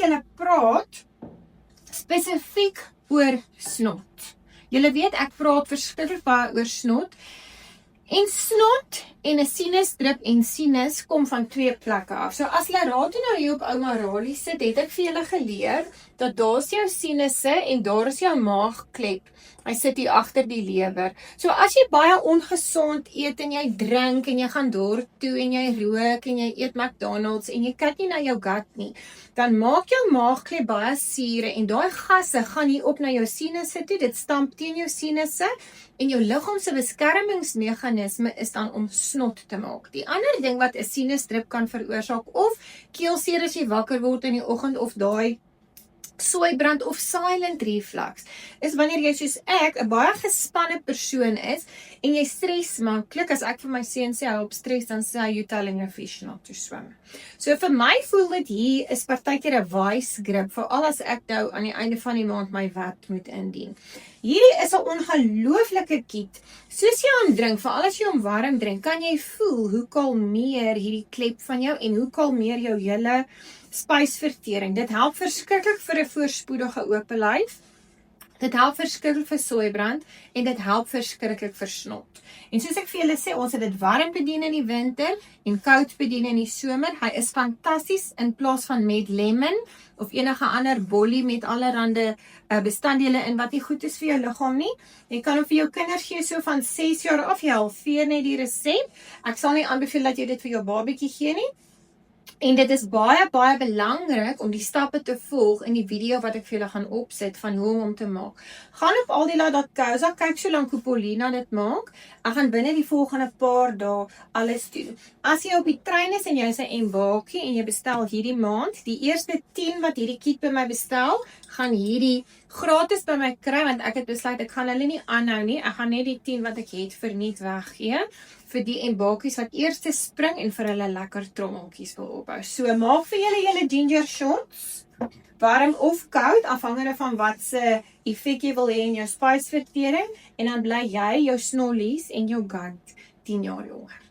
julle praat spesifiek oor snot. Julle weet, ek praat verskriklik baie oor snot. En snot en 'n sinusdrip en sinus kom van 2 plekke af. So as Lerato nou hier op ouma Rali sit, het ek vir julle geleer dat daar's jou sinusse en daar is jou maagklep. Hy sit hier agter die lewer. So as jy baie ongesond eet en jy drink en jy gaan dorp toe en jy rook en jy eet McDonald's en jy kyk nie na jou gut nie, dan maak jou maagklep baie sure en daai gasse gaan hier op na jou sinusse toe. Dit stamp teen jou sinusse en jou liggaam se beskermingsmeganisme is dan om snot te maak. Die ander ding wat 'n sinusdrip kan veroorsaak of keelseer as jy wakker word in die oggend of daai soeibrand of silent reflux, is wanneer jy soos ek, 'n baie gespanne persoon is, en jy stres maklik. As ek vir my seun sê, hy op stres, dan sê hy, you telling a fish not to swim. So vir my voel dit hier is partykeer 'n vice grip, veral as ek nou aan die einde van die maand my wat moet indien. Hierdie is 'n ongelooflike kiet. Soos jy hom drink, veral as jy hom warm drink, kan jy voel hoe kalmeer hierdie klep van jou en hoe kalmeer jou hele spysvertering. Dit help verskriklik vir 'n voorspoedige oop lyf. Dit help verskriklik vir soeibrand en dit help verskriklik vir snot. En soos ek vir julle sê, ons het dit warm bedien in die winter en koud bedien in die somer. Hy is fantasties in plaas van met lemon of enige ander bollie met allerhande bestanddele in wat nie goed is vir jou liggaam nie. Jy kan hom vir jou kinders gee so van 6 jaar af. Jy halveer net die resep. Ek sal nie aanbeveel dat jy dit vir jou babatjie gee nie. En dit is baie belangrik om die stappe te volg in die video wat ek vir julle gaan opsit van hoe om hom te maak. Gaan op Aldila.co, kyk so lank hoe Paulina dit maak. Ek gaan binne die volgende paar dae alles doen. As jy op die trein is en jy is 'n embarkie en jy bestel hierdie maand, die eerste 10 wat hierdie kit by my bestel, gaan hierdie gratis by my kry, want ek het besluit ek gaan hulle nie aanhou nie. Ek gaan net die 10 wat ek het verniet weggee vir die embarkies wat eers spring en vir hulle lekker trommeltjies wil ophou. So maak vir julle ginger shots, warm of koud, afhangende van wat se effek jy wil hê in jou spysvertering, en dan bly jy jou snollies en jou gut 10 jaar jonger.